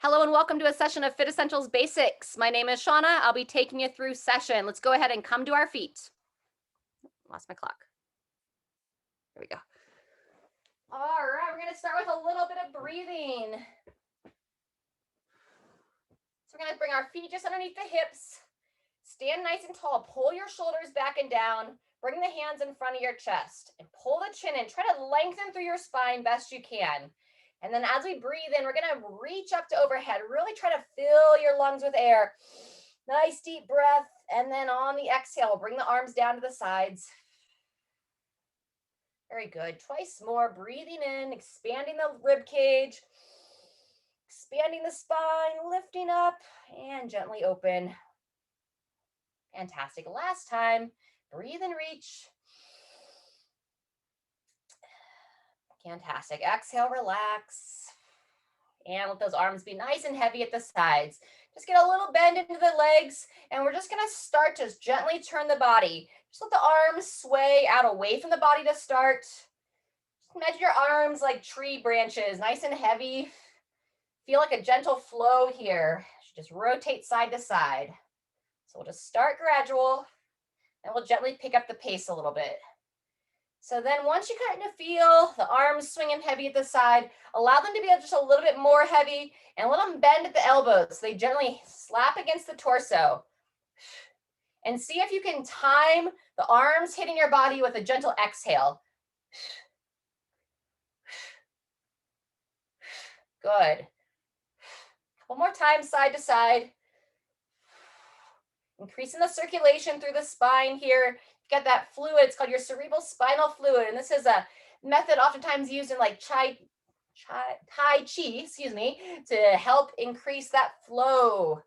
Hello and welcome to a session of FitEssentials Basics. My name is Shauna. I'll be taking you through session. Let's go ahead and come to our feet. Lost my clock. There we go. All right, we're going to start with a little bit of breathing. So we're going to bring our feet just underneath the hips. Stand nice and tall. Pull your shoulders back and down. Bring the hands in front of your chest and pull the chin in. Try to lengthen through your spine best you can. And then as we breathe in, we're going to reach up to overhead. Really try to fill your lungs with air. Nice deep breath. And then on the exhale, bring the arms down to the sides. Very good. Twice more. Breathing in, expanding the rib cage, expanding the spine, lifting up, and gently open. Fantastic. Last time. Breathe and reach. Fantastic. Exhale, relax. And let those arms be nice and heavy at the sides. Just get a little bend into the legs, and we're just going to start to gently turn the body. Just let the arms sway out away from the body to start. Just imagine your arms like tree branches, nice and heavy. Feel like a gentle flow here. Just rotate side to side. So we'll just start gradual, and we'll gently pick up the pace a little bit. So then once you kind of feel the arms swinging heavy at the side, allow them to be just a little bit more heavy and let them bend at the elbows. So they gently slap against the torso. And see if you can time the arms hitting your body with a gentle exhale. Good. Couple more times side to side. Increasing the circulation through the spine here. Get that fluid. It's called your cerebral spinal fluid. And this is a method oftentimes used in like Tai Chi, to help increase that flow.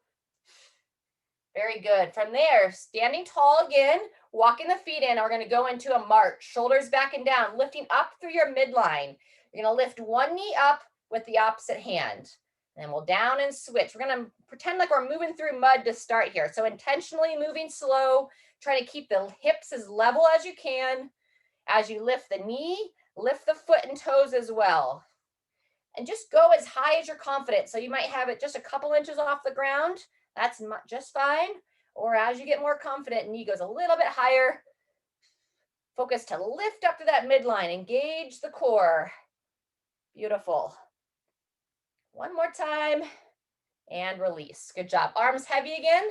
Very good. From there, standing tall again, walking the feet in, and we're going to go into a march. Shoulders back and down, lifting up through your midline. You're going to lift one knee up with the opposite hand. And we'll down and switch. We're going to pretend like we're moving through mud to start here. So intentionally moving slow. Try to keep the hips as level as you can. As you lift the knee, lift the foot and toes as well. And just go as high as you're confident. So you might have it just a couple inches off the ground. That's just fine. Or as you get more confident, knee goes a little bit higher. Focus to lift up to that midline. Engage the core. Beautiful. One more time. And release. Good job. Arms heavy again.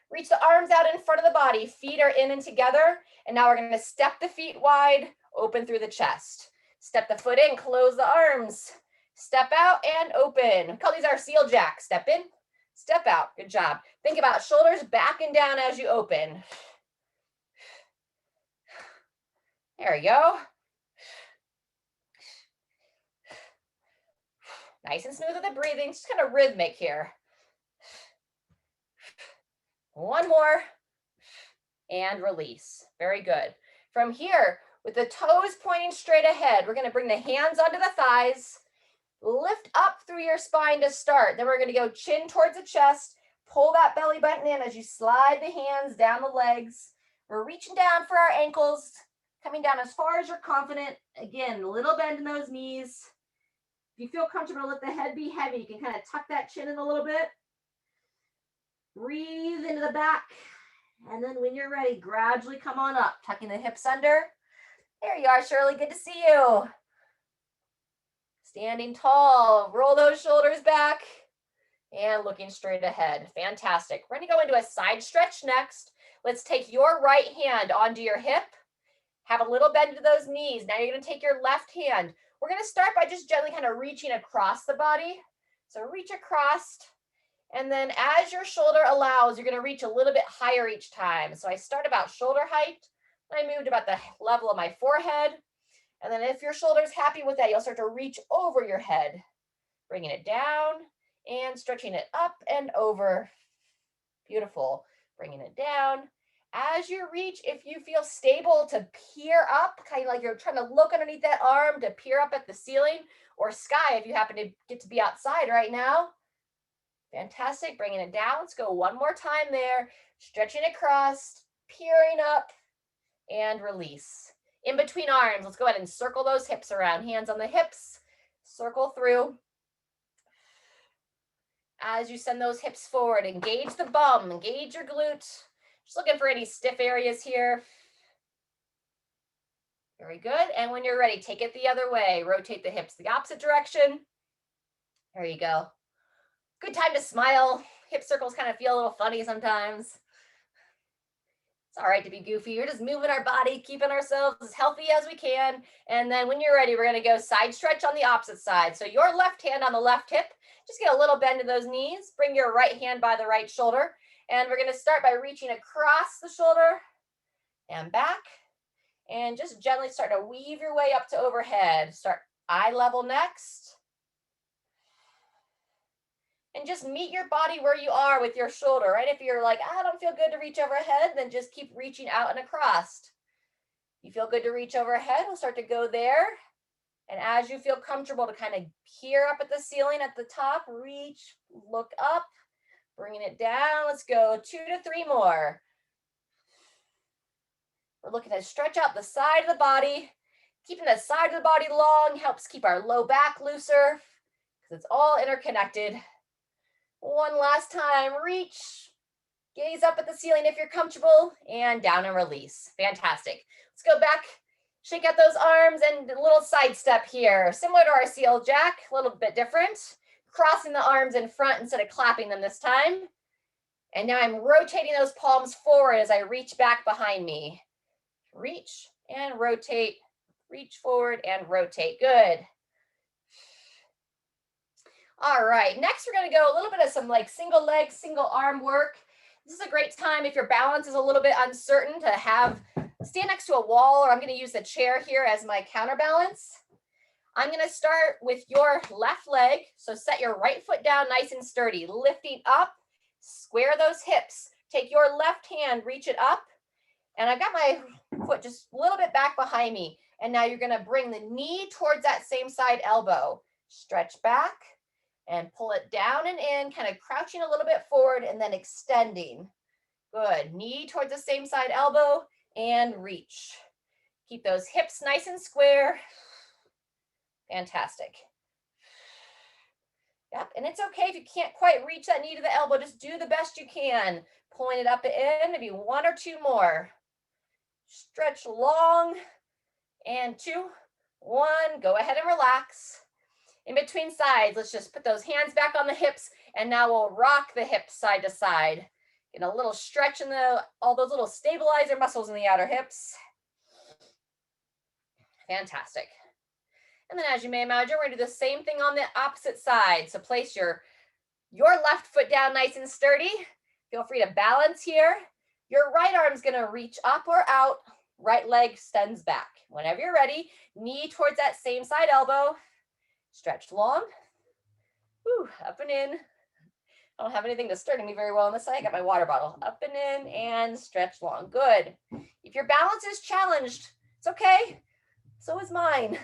Reach the arms out in front of the body. Feet are in and together. And now we're going to step the feet wide, open through the chest. Step the foot in, close the arms. Step out and open. We call these our seal jacks. Step in, step out. Good job. Think about shoulders back and down as you open. There we go. Nice and smooth with the breathing. Just kind of rhythmic here. One more. And release. Very good. From here, with the toes pointing straight ahead, we're going to bring the hands onto the thighs. Lift up through your spine to start. Then we're going to go chin towards the chest. Pull that belly button in as you slide the hands down the legs. We're reaching down for our ankles, coming down as far as you're confident. Again, a little bend in those knees. If you feel comfortable, let the head be heavy. You can kind of tuck that chin in a little bit. Breathe into the back. And then when you're ready, gradually come on up, tucking the hips under. There you are, Shirley. Good to see you. Standing tall. Roll those shoulders back. And looking straight ahead. Fantastic. We're going to go into a side stretch next. Let's take your right hand onto your hip. Have a little bend to those knees. Now you're going to take your left hand. We're going to start by just gently kind of reaching across the body. So reach across. And then as your shoulder allows, you're going to reach a little bit higher each time. So I start about shoulder height. I moved about the level of my forehead. And then if your shoulder's happy with that, you'll start to reach over your head, bringing it down and stretching it up and over. Beautiful. Bringing it down. As you reach, if you feel stable, to peer up, kind of like you're trying to look underneath that arm to peer up at the ceiling or sky if you happen to get to be outside right now. Fantastic. Bringing it down. Let's go one more time there. Stretching across, peering up, and release. In between arms, let's go ahead and circle those hips around. Hands on the hips. Circle through. as you send those hips forward, engage the bum, engage your glute. Just looking for any stiff areas here. Very good. And when you're ready, take it the other way. Rotate the hips the opposite direction. There you go. Good time to smile. Hip circles kind of feel a little funny sometimes. It's all right to be goofy. We're just moving our body, keeping ourselves as healthy as we can. And then when you're ready, we're going to go side stretch on the opposite side. So your left hand on the left hip, just get a little bend in those knees. Bring your right hand by the right shoulder. And we're going to start by reaching across the shoulder and back. And just gently start to weave your way up to overhead. Start eye level next. And just meet your body where you are with your shoulder, right? If you're like, I don't feel good to reach overhead, then just keep reaching out and across. You feel good to reach overhead, we'll start to go there. And as you feel comfortable to kind of peer up at the ceiling at the top, reach, look up, bringing it down. Let's go 2 to 3 more. We're looking to stretch out the side of the body. Keeping the side of the body long helps keep our low back looser because it's all interconnected. One last time, reach, gaze up at the ceiling if you're comfortable, and down and release. Fantastic. Let's go back, shake out those arms, and a little side step here. Similar to our seal jack, a little bit different. Crossing the arms in front instead of clapping them this time. And now I'm rotating those palms forward as I reach back behind me. Reach and rotate, reach forward and rotate. Good. All right, next we're going to go a little bit of some like single leg, single arm work. This is a great time if your balance is a little bit uncertain to stand next to a wall, or I'm going to use the chair here as my counterbalance. I'm going to start with your left leg. So set your right foot down nice and sturdy, lifting up, square those hips. Take your left hand, reach it up. And I've got my foot just a little bit back behind me. And now you're going to bring the knee towards that same side elbow. Stretch back. And pull it down and in, kind of crouching a little bit forward and then extending. Good. Knee towards the same side elbow and reach. Keep those hips nice and square. Fantastic. Yep. And it's okay if you can't quite reach that knee to the elbow. Just do the best you can. Pulling it up and in, maybe 1 or 2 more. Stretch long. And 2, 1. Go ahead and relax. In between sides, let's just put those hands back on the hips, and now we'll rock the hips side to side. Get a little stretch in all those little stabilizer muscles in the outer hips. Fantastic. And then as you may imagine, we're going to do the same thing on the opposite side. So place your left foot down nice and sturdy. Feel free to balance here. Your right arm is going to reach up or out. Right leg extends back. Whenever you're ready, knee towards that same side elbow. Stretch long. Whew, up and in. I don't have anything to sturdy me very well on this side. I got my water bottle. Up and in and stretch long. Good. If your balance is challenged, it's okay. So is mine.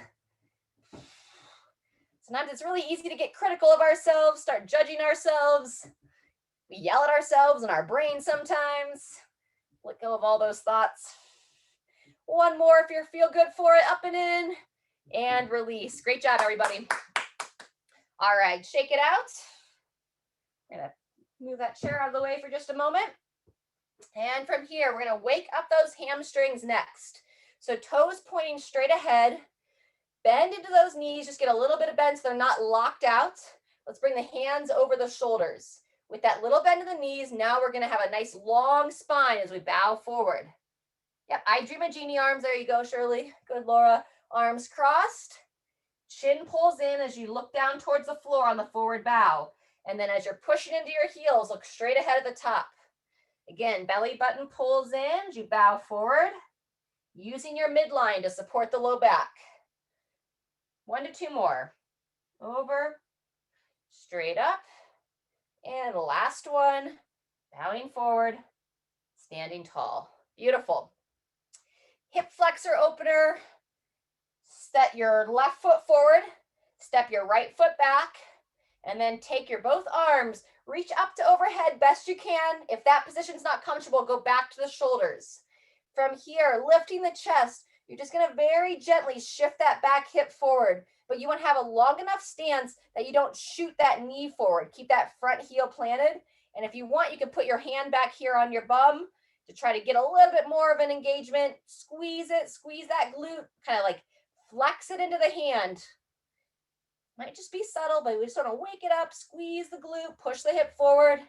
Sometimes it's really easy to get critical of ourselves, start judging ourselves. We yell at ourselves in our brain sometimes. Let go of all those thoughts. 1 more if you feel good for it. Up and in. And release. Great job, everybody. All right, shake it out. I'm going to move that chair out of the way for just a moment. And from here, we're going to wake up those hamstrings next. So toes pointing straight ahead. Bend into those knees. Just get a little bit of bend so they're not locked out. Let's bring the hands over the shoulders. With that little bend in the knees, now we're going to have a nice long spine as we bow forward. Yep, I dream a genie arms. There you go, Shirley. Good, Laura. Arms crossed, chin pulls in as you look down towards the floor on the forward bow. And then as you're pushing into your heels, look straight ahead at the top. Again, belly button pulls in as you bow forward, using your midline to support the low back. 1 to 2 more. Over, straight up, and last one, bowing forward, standing tall. Beautiful. Hip flexor opener. Set your left foot forward, step your right foot back, and then take your both arms, reach up to overhead best you can. If that position's not comfortable, go back to the shoulders. From here, lifting the chest, you're just going to very gently shift that back hip forward. but you want to have a long enough stance that you don't shoot that knee forward. Keep that front heel planted. And if you want, you can put your hand back here on your bum to try to get a little bit more of an engagement. Squeeze it, squeeze that glute, kind of like flex it into the hand. Might just be subtle, but we just want to wake it up, squeeze the glute, push the hip forward,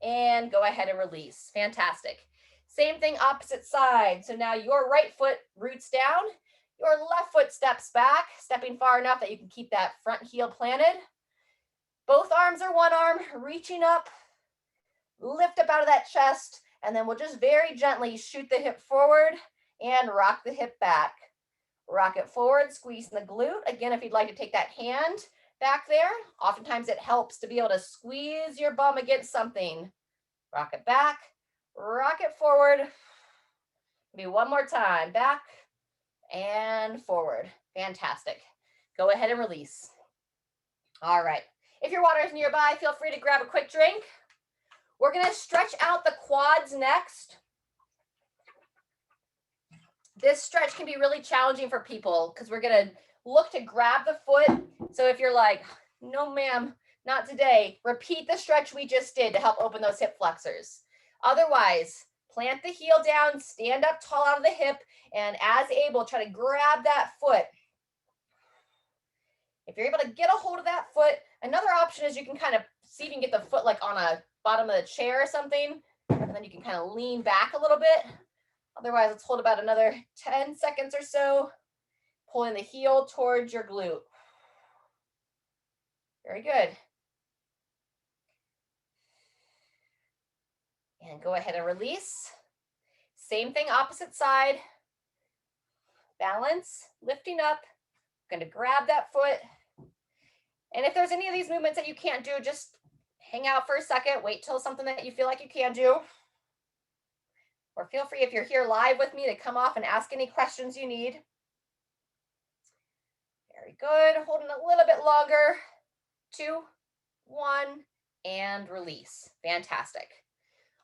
and go ahead and release. Fantastic. Same thing, opposite side. So now your right foot roots down, your left foot steps back, stepping far enough that you can keep that front heel planted. Both arms are one arm, reaching up, lift up out of that chest, and then we'll just very gently shoot the hip forward and rock the hip back. Rock it forward, squeezing the glute. Again, if you'd like to take that hand back there, oftentimes it helps to be able to squeeze your bum against something. Rock it back, rock it forward. Maybe one more time, back and forward. Fantastic. Go ahead and release. All right. If your water is nearby, feel free to grab a quick drink. We're going to stretch out the quads next. This stretch can be really challenging for people because we're going to look to grab the foot. So if you're like, no ma'am, not today, repeat the stretch we just did to help open those hip flexors. Otherwise, plant the heel down, stand up tall out of the hip, and as able, try to grab that foot. If you're able to get a hold of that foot, another option is you can kind of see if you can get the foot like on a bottom of the chair or something, and then you can kind of lean back a little bit. Otherwise, let's hold about another 10 seconds or so, pulling the heel towards your glute. Very good. And go ahead and release. Same thing, opposite side. Balance, lifting up. I'm going to grab that foot. And if there's any of these movements that you can't do, just hang out for a second. Wait till something that you feel like you can do. Or feel free, if you're here live with me, to come off and ask any questions you need. Very good. Holding a little bit longer. 2, 1, and release. Fantastic.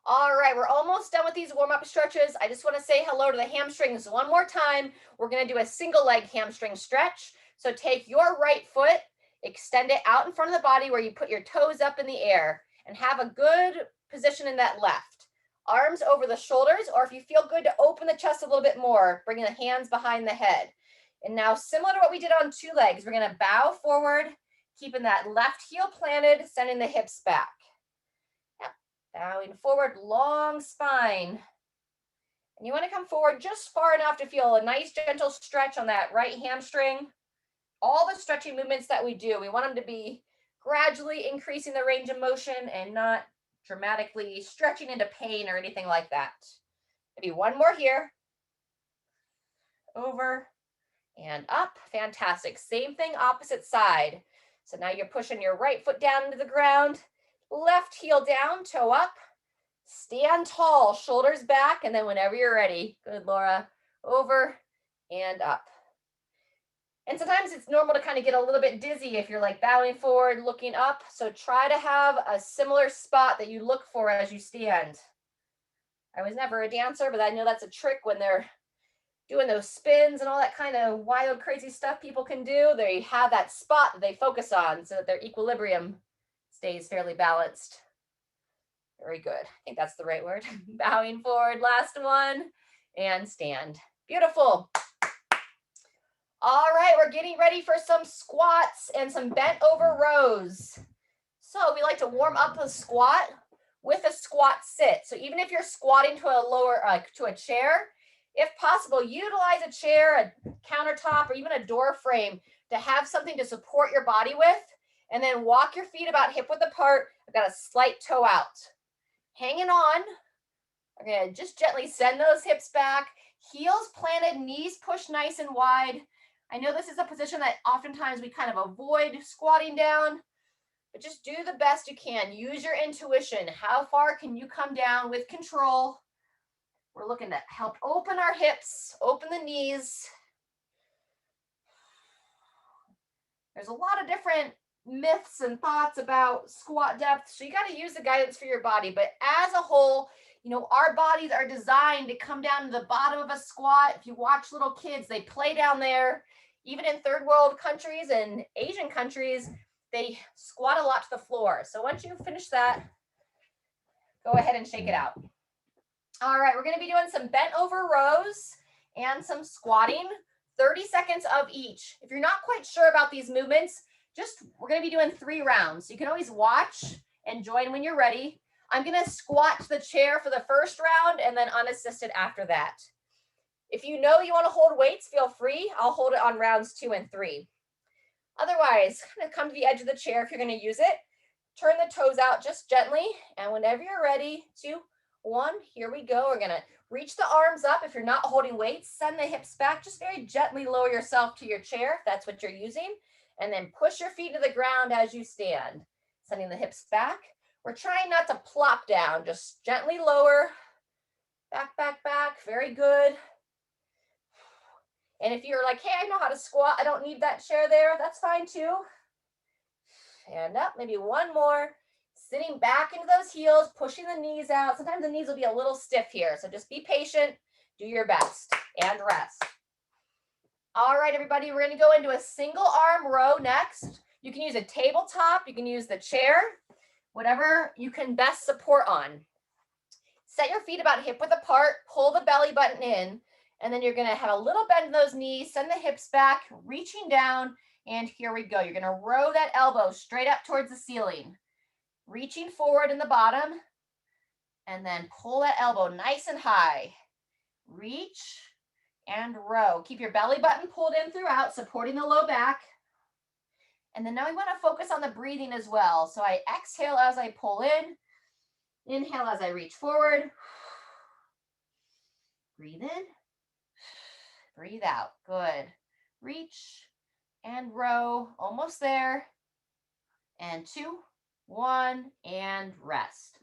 All right, we're almost done with these warm-up stretches. I just want to say hello to the hamstrings one more time. We're going to do a single leg hamstring stretch. So take your right foot, extend it out in front of the body where you put your toes up in the air, and have a good position in that left. Arms over the shoulders, or if you feel good to open the chest a little bit more, bringing the hands behind the head. And now, similar to what we did on 2 legs, we're going to bow forward, keeping that left heel planted, sending the hips back. Yep. Bowing forward, long spine. And you want to come forward just far enough to feel a nice gentle stretch on that right hamstring. All the stretching movements that we do, we want them to be gradually increasing the range of motion and not dramatically stretching into pain or anything like that. Maybe one more here. Over and up. Fantastic. Same thing, opposite side. So now you're pushing your right foot down into the ground, left heel down, toe up, stand tall, shoulders back, and then whenever you're ready, good, Laura, over and up. And sometimes it's normal to kind of get a little bit dizzy if you're like bowing forward, looking up. So try to have a similar spot that you look for as you stand. I was never a dancer, but I know that's a trick when they're doing those spins and all that kind of wild, crazy stuff people can do. They have that spot that they focus on so that their equilibrium stays fairly balanced. Very good. I think that's the right word. Bowing forward, last one, and stand. Beautiful. All right, we're getting ready for some squats and some bent over rows. So we like to warm up a squat with a squat sit. So even if you're squatting to a lower, to a chair, if possible, utilize a chair, a countertop, or even a door frame to have something to support your body with, and then walk your feet about hip width apart. I've got a slight toe out. Hanging on. I'm gonna just gently send those hips back, heels planted, knees pushed nice and wide. I know this is a position that oftentimes we kind of avoid squatting down, but just do the best you can. Use your intuition. How far can you come down with control? We're looking to help open our hips, open the knees. There's a lot of different myths and thoughts about squat depth, so you got to use the guidance for your body. But as a whole, you know, our bodies are designed to come down to the bottom of a squat. If you watch little kids, they play down there. Even in third world countries and Asian countries, they squat a lot to the floor. So once you finish that, go ahead and shake it out. All right, we're going to be doing some bent over rows and some squatting, 30 seconds of each. If you're not quite sure about these movements, we're going to be doing 3 rounds. You can always watch and join when you're ready. I'm going to squat to the chair for the first round and then unassisted after that. If you know you want to hold weights, feel free. I'll hold it on rounds 2 and 3. Otherwise, kind of come to the edge of the chair if you're going to use it. Turn the toes out just gently, and whenever you're ready, 2, 1, here we go. We're going to reach the arms up. If you're not holding weights, send the hips back. Just very gently lower yourself to your chair if that's what you're using, and then push your feet to the ground as you stand. Sending the hips back. We're trying not to plop down, just gently lower. Back, back, back. Very good. And if you're like, hey, I know how to squat, I don't need that chair there, that's fine too. Stand up, maybe one more. Sitting back into those heels, pushing the knees out. Sometimes the knees will be a little stiff here, so just be patient, do your best, and rest. All right, everybody, we're going to go into a single arm row next. You can use a tabletop, you can use the chair, whatever you can best support on. Set your feet about hip width apart, pull the belly button in, and then you're going to have a little bend in those knees, send the hips back, reaching down, and here we go. You're going to row that elbow straight up towards the ceiling. Reaching forward in the bottom, and then pull that elbow nice and high. Reach and row. Keep your belly button pulled in throughout, supporting the low back. And then now we want to focus on the breathing as well. So I exhale as I pull in, inhale as I reach forward. Breathe in, breathe out. Good. Reach and row, almost there. And 2, 1, and rest.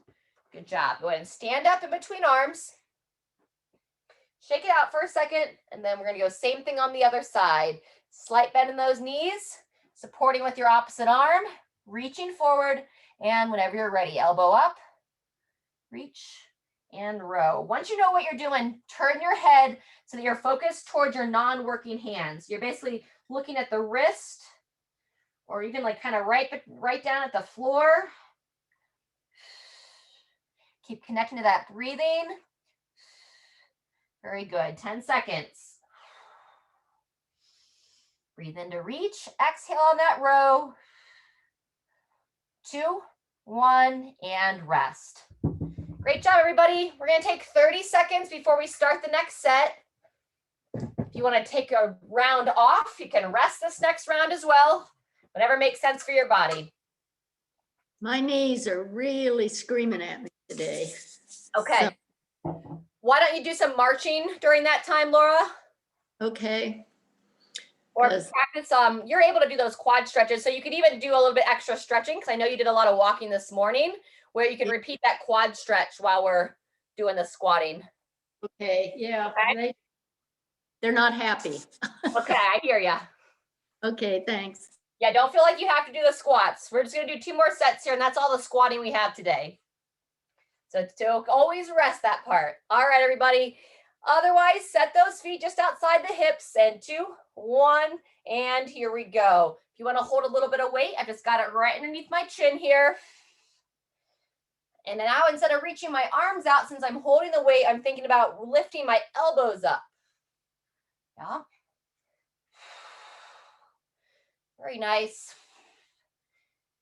Good job. Go ahead and stand up in between arms. Shake it out for a second, and then we're going to go same thing on the other side. Slight bend in those knees, supporting with your opposite arm, reaching forward, and whenever you're ready, elbow up, reach, and row. Once you know what you're doing, turn your head so that you're focused towards your non-working hands. You're basically looking at the wrist, or even like kind of right down at the floor. Keep connecting to that breathing. Very good. 10 seconds. Breathe in to reach. Exhale on that row. 2, 1, and rest. Great job, everybody. We're going to take 30 seconds before we start the next set. If you want to take a round off, you can rest this next round as well. Whatever makes sense for your body. My knees are really screaming at me today. Okay. So, why don't you do some marching during that time, Laura? Okay. Or practice, you're able to do those quad stretches. So you could even do a little bit extra stretching, because I know you did a lot of walking this morning, where you can repeat that quad stretch while we're doing the squatting. Okay, yeah. Okay. They're not happy. Okay, I hear ya. Okay, thanks. Yeah, don't feel like you have to do the squats. We're just going to do 2 more sets here, and that's all the squatting we have today. So always rest that part. All right, everybody. Otherwise, set those feet just outside the hips, and 2, 1, and here we go. If you want to hold a little bit of weight, I've just got it right underneath my chin here. And now instead of reaching my arms out, since I'm holding the weight, I'm thinking about lifting my elbows up. Yeah. Very nice.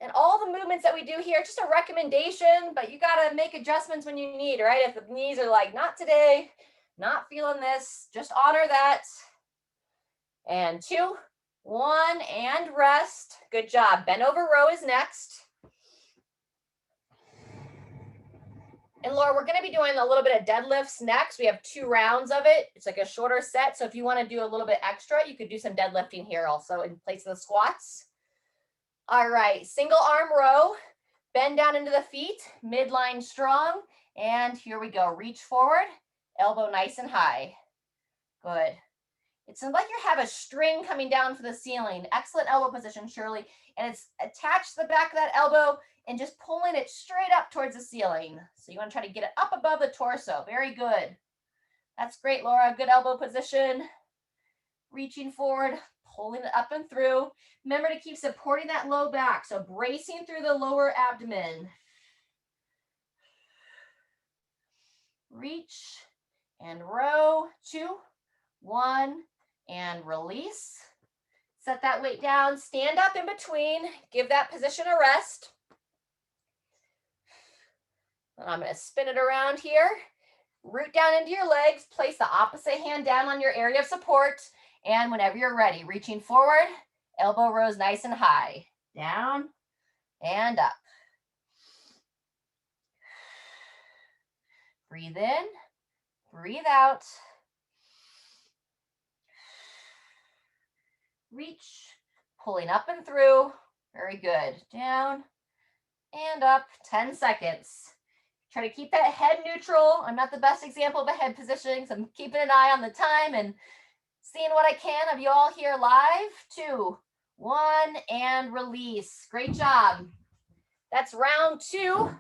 And all the movements that we do here, just a recommendation, but you got to make adjustments when you need, right? If the knees are like, not today, not feeling this, just honor that. And 2, 1, and rest. Good job. Bend over row is next. And Laura, we're going to be doing a little bit of deadlifts next. We have 2 rounds of it. It's like a shorter set. So if you want to do a little bit extra, you could do some deadlifting here also in place of the squats. All right, single arm row, bend down into the feet, midline strong, and here we go. Reach forward, elbow nice and high. Good. It's like you have a string coming down from the ceiling. Excellent elbow position, Shirley. And it's attached to the back of that elbow and just pulling it straight up towards the ceiling. So you want to try to get it up above the torso. Very good. That's great, Laura. Good elbow position. Reaching forward, pulling it up and through. Remember to keep supporting that low back, so bracing through the lower abdomen. Reach and row, 2, 1, and release. Set that weight down, stand up in between, give that position a rest. And I'm going to spin it around here. Root down into your legs, place the opposite hand down on your area of support, and whenever you're ready, reaching forward, elbow rows nice and high. Down and up. Breathe in, breathe out. Reach, pulling up and through. Very good. Down and up, 10 seconds. Try to keep that head neutral. I'm not the best example of a head positioning, so I'm keeping an eye on the time and seeing what I can of you all here live. 2, 1, and release. Great job. That's round 2.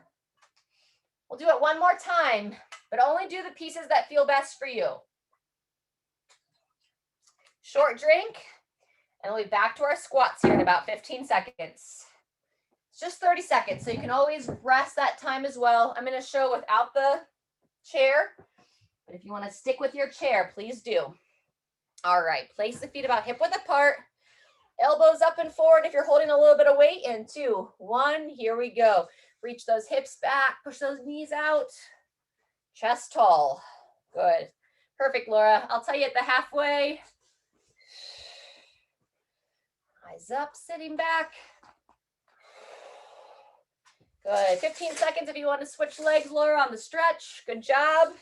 We'll do it one more time, but only do the pieces that feel best for you. Short drink, and we'll be back to our squats here in about 15 seconds. It's just 30 seconds, so you can always rest that time as well. I'm going to show without the chair, but if you want to stick with your chair, please do. All right, place the feet about hip width apart, elbows up and forward if you're holding a little bit of weight, and 2, 1, here we go. Reach those hips back, push those knees out, chest tall. Good. Perfect, Laura. I'll tell you at the halfway. Eyes up, sitting back. Good. 15 seconds if you want to switch legs, Laura, on the stretch. Good job.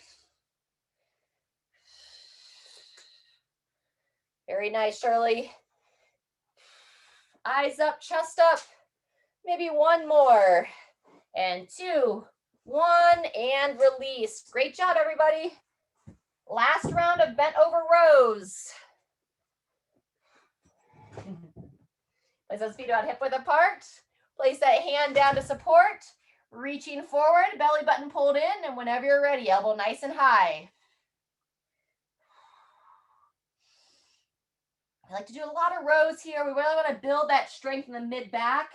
Very nice, Shirley. Eyes up, chest up. Maybe one more. And 2, 1, and release. Great job, everybody. Last round of bent over rows. Place those feet about hip width apart. Place that hand down to support. Reaching forward, belly button pulled in, and whenever you're ready, elbow nice and high. I like to do a lot of rows here. We really want to build that strength in the mid-back,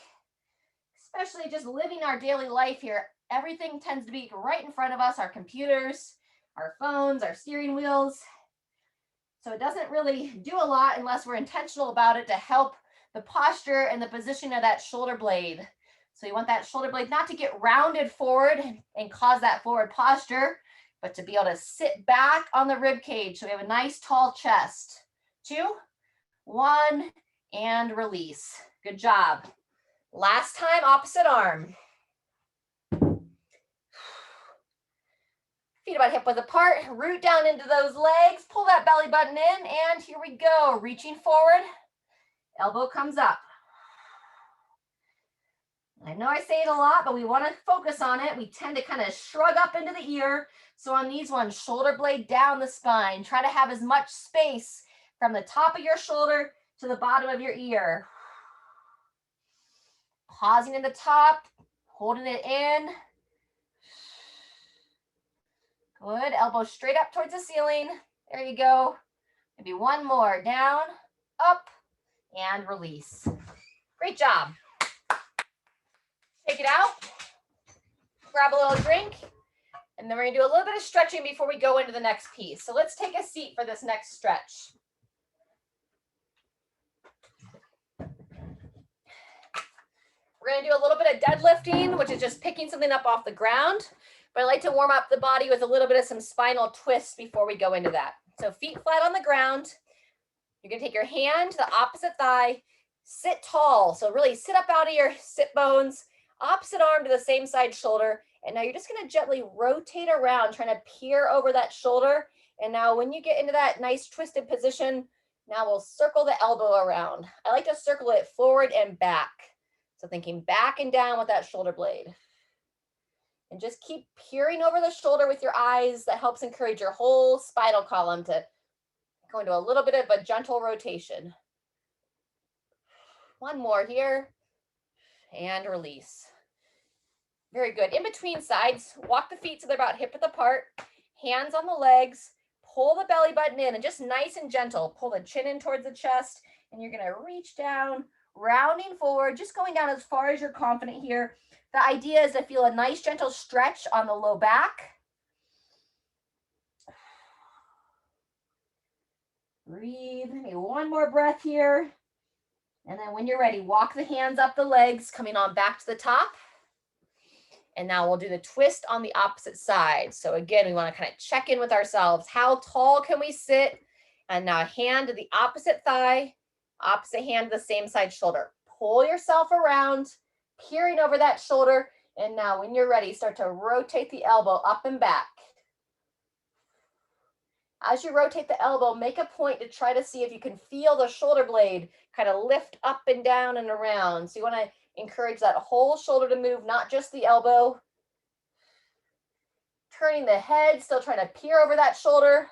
especially just living our daily life here. Everything tends to be right in front of us, our computers, our phones, our steering wheels. So it doesn't really do a lot unless we're intentional about it to help the posture and the position of that shoulder blade. So you want that shoulder blade not to get rounded forward and cause that forward posture, but to be able to sit back on the rib cage so we have a nice tall chest. 2, 1, and release. Good job. Last time, opposite arm. Feet about hip width apart, root down into those legs, pull that belly button in, and here we go. Reaching forward, elbow comes up. I know I say it a lot, but we want to focus on it. We tend to kind of shrug up into the ear. So on these ones, shoulder blade down the spine. Try to have as much space from the top of your shoulder to the bottom of your ear. Pausing in the top, holding it in. Good, elbow straight up towards the ceiling. There you go. Maybe one more, down, up, and release. Great job. Take it out, grab a little drink, and then we're gonna do a little bit of stretching before we go into the next piece. So let's take a seat for this next stretch. We're gonna do a little bit of deadlifting, which is just picking something up off the ground. But I like to warm up the body with a little bit of some spinal twists before we go into that. So feet flat on the ground. You're gonna take your hand to the opposite thigh, sit tall. So really sit up out of your sit bones, opposite arm to the same side shoulder. And now you're just gonna gently rotate around, trying to peer over that shoulder. And now when you get into that nice twisted position, now we'll circle the elbow around. I like to circle it forward and back. So thinking back and down with that shoulder blade. And just keep peering over the shoulder with your eyes. That helps encourage your whole spinal column to go into a little bit of a gentle rotation. One more here, and release. Very good. In between sides, walk the feet so they're about hip width apart, hands on the legs, pull the belly button in, and just nice and gentle. Pull the chin in towards the chest, And you're gonna reach down, rounding forward, just going down as far as you're confident here. The idea is to feel a nice gentle stretch on the low back. Breathe, maybe one more breath here. And then when you're ready, walk the hands up the legs, coming on back to the top. And now we'll do the twist on the opposite side. So again, we want to kind of check in with ourselves. How tall can we sit? And now hand to the opposite thigh, opposite hand to the same side shoulder. Pull yourself around, peering over that shoulder. And now when you're ready, start to rotate the elbow up and back. As you rotate the elbow, make a point to try to see if you can feel the shoulder blade kind of lift up and down and around. So you want to encourage that whole shoulder to move, not just the elbow. Turning the head, still trying to peer over that shoulder.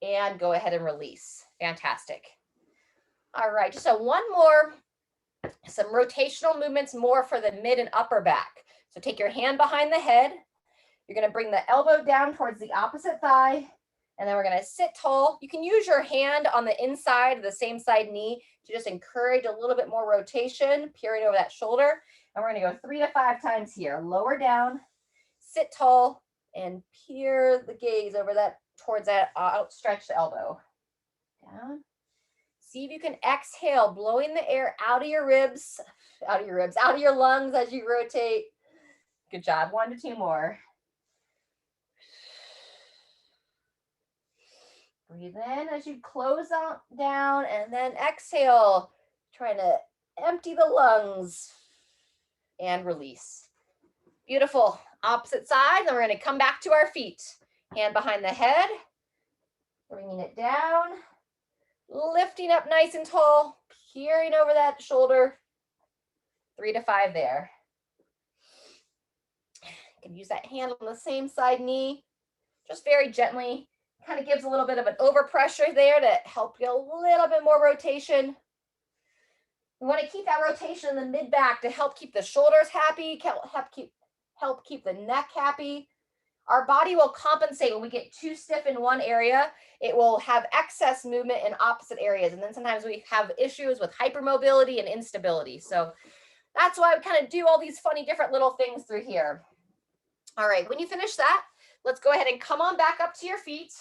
And go ahead and release. Fantastic. All right, just one more. Some rotational movements more for the mid and upper back. So take your hand behind the head. You're going to bring the elbow down towards the opposite thigh, and then we're going to sit tall. You can use your hand on the inside of the same side knee to just encourage a little bit more rotation, peering over that shoulder. And we're going to go 3 to 5 times here. Lower down, sit tall, and peer the gaze over that towards that outstretched elbow. Down. See if you can exhale, blowing the air out of your ribs, out of your lungs as you rotate. Good job. 1 to 2 more. Breathe in as you close out, down, and then exhale, trying to empty the lungs and release. Beautiful. Opposite side. Then we're going to come back to our feet. Hand behind the head, bringing it down, lifting up nice and tall, peering over that shoulder. 3 to 5 there. You can use that hand on the same side knee, just very gently. Kind of gives a little bit of an overpressure there to help get a little bit more rotation. We want to keep that rotation in the mid back to help keep the shoulders happy, help keep the neck happy. Our body will compensate when we get too stiff in one area. It will have excess movement in opposite areas. And then sometimes we have issues with hypermobility and instability. So that's why we kind of do all these funny different little things through here. All right, when you finish that, let's go ahead and come on back up to your feet.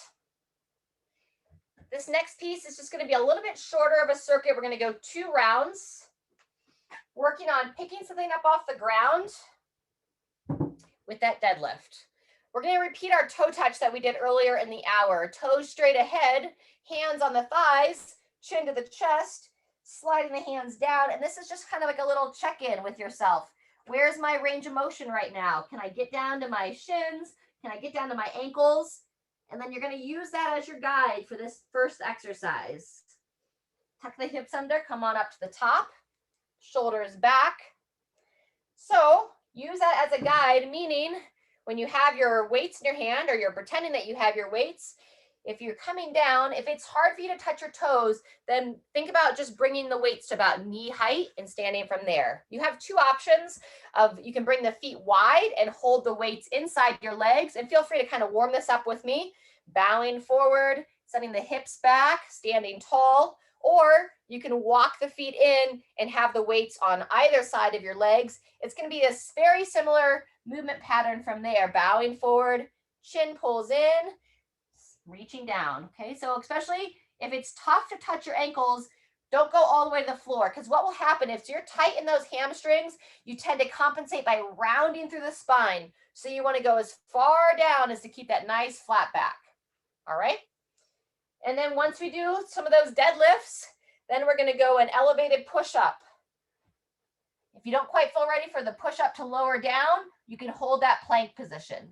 This next piece is just going to be a little bit shorter of a circuit. We're going to go 2 rounds, working on picking something up off the ground with that deadlift. We're going to repeat our toe touch that we did earlier in the hour. Toes straight ahead, hands on the thighs, chin to the chest, sliding the hands down. And this is just kind of like a little check-in with yourself. Where's my range of motion right now? Can I get down to my shins? Can I get down to my ankles? And then you're going to use that as your guide for this first exercise. Tuck the hips under, come on up to the top, shoulders back. So use that as a guide, meaning when you have your weights in your hand or you're pretending that you have your weights, if you're coming down, if it's hard for you to touch your toes, then think about just bringing the weights to about knee height and standing from there. You have 2 options of you can bring the feet wide and hold the weights inside your legs, and feel free to kind of warm this up with me, bowing forward, sending the hips back, standing tall, or you can walk the feet in and have the weights on either side of your legs. It's going to be a very similar movement pattern from there, bowing forward, chin pulls in, reaching down. Okay, so especially if it's tough to touch your ankles, don't go all the way to the floor, because what will happen if you're tight in those hamstrings, you tend to compensate by rounding through the spine. So you want to go as far down as to keep that nice flat back. All right. And then once we do some of those deadlifts, then we're going to go an elevated push-up. If you don't quite feel ready for the push-up to lower down, you can hold that plank position.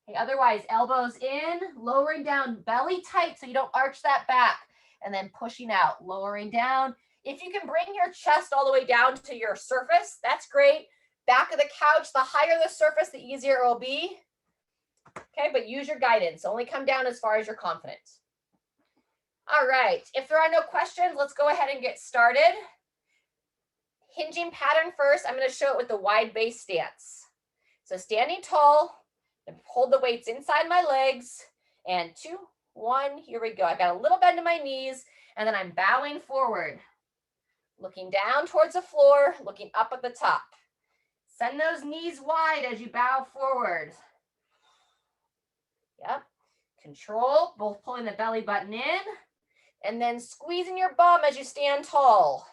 Okay, otherwise, elbows in, lowering down, belly tight so you don't arch that back, and then pushing out, lowering down. If you can bring your chest all the way down to your surface, that's great. Back of the couch, the higher the surface, the easier it will be. Okay, but use your guidance. Only come down as far as you're confident. All right, if there are no questions, let's go ahead and get started. Hinging pattern first. I'm going to show it with the wide base stance. So standing tall, and hold the weights inside my legs, and 2, 1, here we go. I got a little bend in my knees, And then I'm bowing forward, looking down towards the floor, looking up at the top. Send those knees wide as you bow forward. Yep. Control, both pulling the belly button in and then squeezing your bum as you stand tall.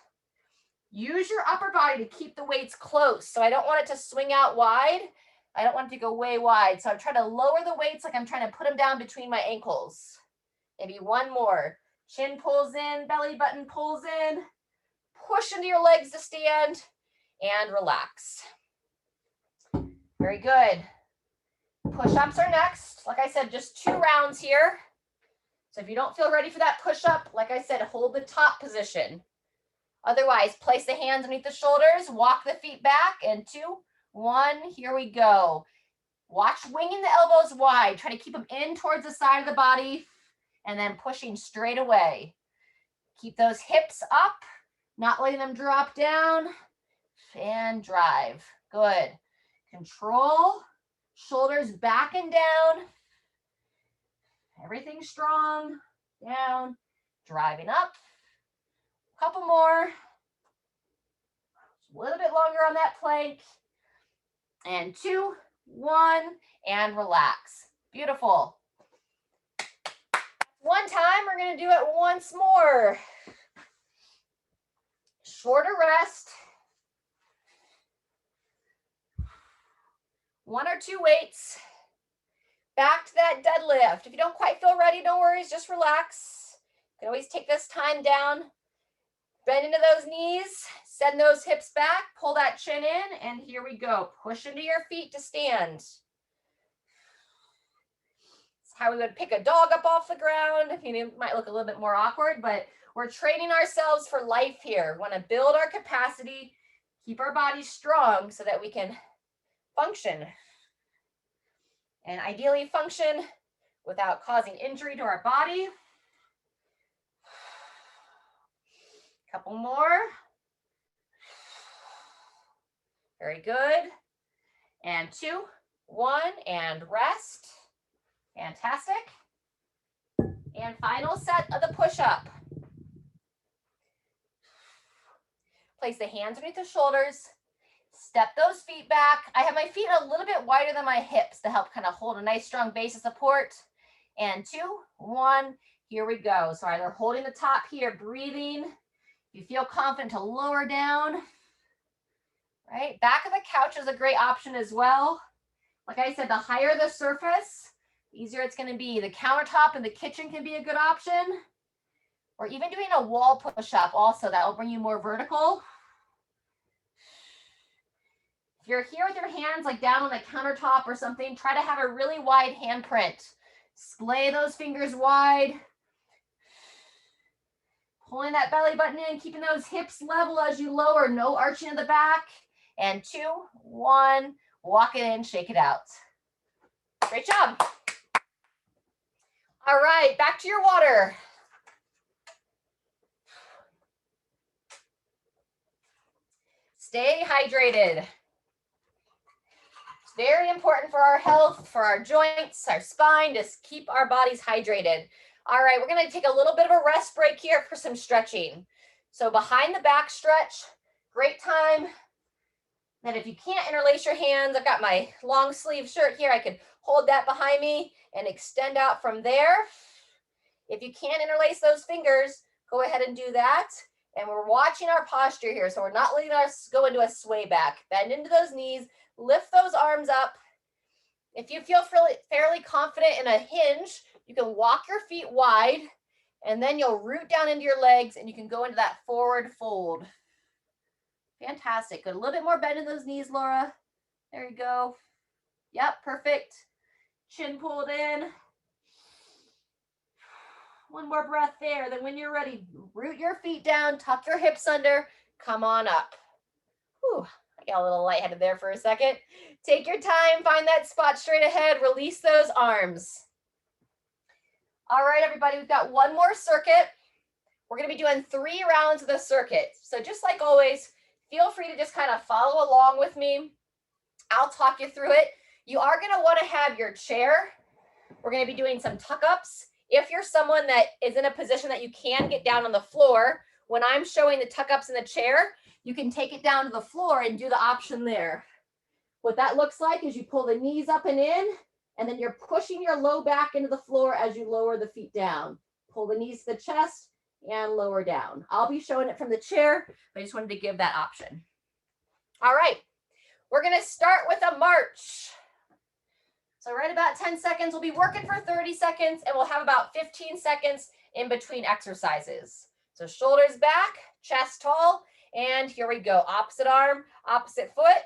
Use your upper body to keep the weights close. So I don't want it to swing out wide. I don't want it to go way wide. So I'm trying to lower the weights like I'm trying to put them down between my ankles. Maybe one more. Chin pulls in, belly button pulls in. Push into your legs to stand and relax. Very good. Push-ups are next. Like I said, just 2 rounds here. So if you don't feel ready for that push-up, like I said, hold the top position. Otherwise, place the hands underneath the shoulders, walk the feet back, and 2, 1, here we go. Watch winging the elbows wide. Try to keep them in towards the side of the body and then pushing straight away. Keep those hips up, not letting them drop down, and drive. Good. Control, shoulders back and down. Everything strong, down, driving up. Couple more. A little bit longer on that plank. And 2, 1, and relax. Beautiful. One time, we're going to do it once more. Shorter rest. 1 or 2 weights. Back to that deadlift. If you don't quite feel ready, no worries, just relax. You can always take this time down. Bend into those knees, send those hips back, pull that chin in, and here we go. Push into your feet to stand. It's how we would pick a dog up off the ground. It might look a little bit more awkward, but we're training ourselves for life here. We want to build our capacity, keep our bodies strong so that we can function. And ideally function without causing injury to our body. Couple more. Very good. And 2, 1, and rest. Fantastic. And final set of the push-up. Place the hands underneath the shoulders. Step those feet back. I have my feet a little bit wider than my hips to help kind of hold a nice strong base of support. And 2, 1, here we go. So either holding the top here, breathing. If you feel confident to lower down, right? Back of the couch is a great option as well. Like I said, the higher the surface, the easier it's going to be. The countertop in the kitchen can be a good option. Or even doing a wall push-up also, that will bring you more vertical. If you're here with your hands like down on the countertop or something, try to have a really wide handprint. Splay those fingers wide. Pulling that belly button in, keeping those hips level as you lower, no arching of the back. And 2, 1, walk it in, shake it out. Great job. All right, back to your water. Stay hydrated. It's very important for our health, for our joints, our spine, to keep our bodies hydrated. All right, we're going to take a little bit of a rest break here for some stretching. So behind the back stretch, great time. Then if you can't interlace your hands, I've got my long sleeve shirt here. I could hold that behind me and extend out from there. If you can't interlace those fingers, go ahead and do that. And we're watching our posture here. So we're not letting us go into a sway back. Bend into those knees, lift those arms up. If you feel fairly confident in a hinge, you can walk your feet wide and then you'll root down into your legs and you can go into that forward fold. Fantastic. Good. A little bit more bend in those knees, Laura. There you go. Yep, perfect. Chin pulled in. One more breath there. Then when you're ready, root your feet down, tuck your hips under, come on up. Whew. I got a little lightheaded there for a second. Take your time, find that spot straight ahead, release those arms. All right, everybody, we've got one more circuit. We're going to be doing 3 rounds of the circuit. So just like always, feel free to just kind of follow along with me. I'll talk you through it. You are going to want to have your chair. We're going to be doing some tuck-ups If you're someone that is in a position that you can get down on the floor, when I'm showing the tuck ups in the chair, you can take it down to the floor and do the option there. What that looks like is you pull the knees up and in, and then you're pushing your low back into the floor as you lower the feet down. Pull the knees to the chest and lower down. I'll be showing it from the chair, but I just wanted to give that option. All right, we're gonna start with a march. So right about 10 seconds, we'll be working for 30 seconds, and we'll have about 15 seconds in between exercises. So shoulders back, chest tall, and here we go. Opposite arm, opposite foot.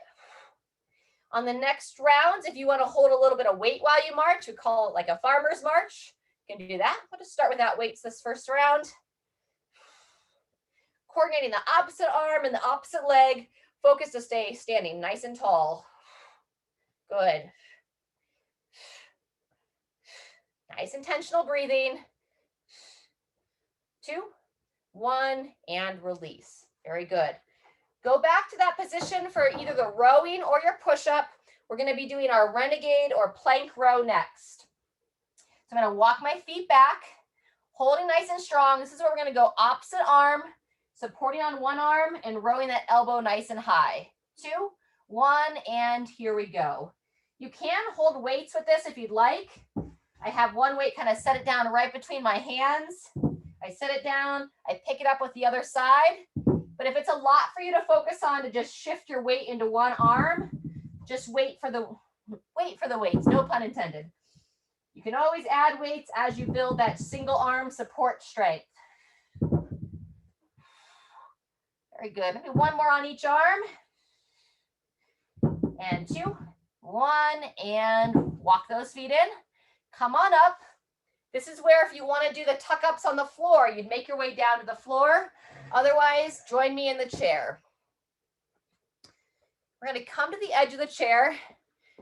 On the next round, if you want to hold a little bit of weight while you march, we call it like a farmer's march. You can do that. We'll just start without weights this first round. Coordinating the opposite arm and the opposite leg. Focus to stay standing nice and tall. Good. Nice intentional breathing. 2, 1, and release. Very good. Go back to that position for either the rowing or your push-up. We're going to be doing our renegade or plank row next. So I'm going to walk my feet back, holding nice and strong. This is where we're going to go opposite arm, supporting on one arm and rowing that elbow nice and high. 2, 1, and here we go. You can hold weights with this if you'd like. I have one weight, kind of set it down right between my hands. I set it down, I pick it up with the other side. But if it's a lot for you to focus on to just shift your weight into one arm, just wait for the weights, no pun intended. You can always add weights as you build that single arm support strength. Very good. Maybe one more on each arm. And 2, 1, and walk those feet in. Come on up. This is where if you want to do the tuck ups on the floor, you'd make your way down to the floor. Otherwise, join me in the chair. We're going to come to the edge of the chair,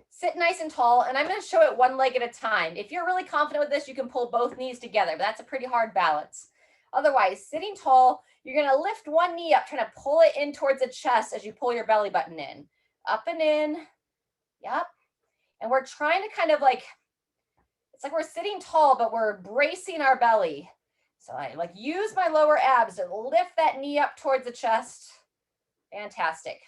sit nice and tall, and I'm going to show it one leg at a time. If you're really confident with this, you can pull both knees together, but that's a pretty hard balance. Otherwise, sitting tall, you're going to lift one knee up, trying to pull it in towards the chest as you pull your belly button in. Up and in. Yep. And we're trying to kind of like, it's like we're sitting tall, but we're bracing our belly. So I like use my lower abs to lift that knee up towards the chest. Fantastic.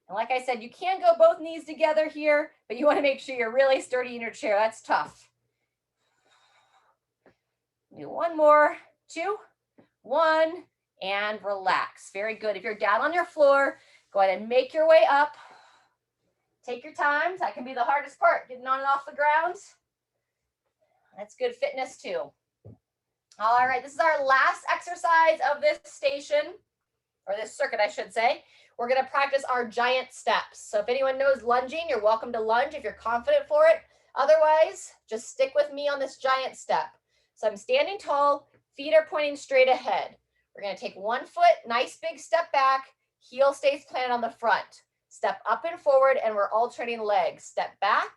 And like I said, you can go both knees together here, but you want to make sure you're really sturdy in your chair. That's tough. Do one more. 2, 1, and relax. Very good. If you're down on your floor, go ahead and make your way up. Take your time. That can be the hardest part, getting on and off the ground. That's good fitness too. All right, this is our last exercise of this station, or this circuit, I should say. We're going to practice our giant steps. So if anyone knows lunging, you're welcome to lunge if you're confident for it. Otherwise, just stick with me on this giant step. So I'm standing tall, feet are pointing straight ahead. We're going to take one foot, nice big step back, heel stays planted on the front. Step up and forward, and we're alternating legs. Step back,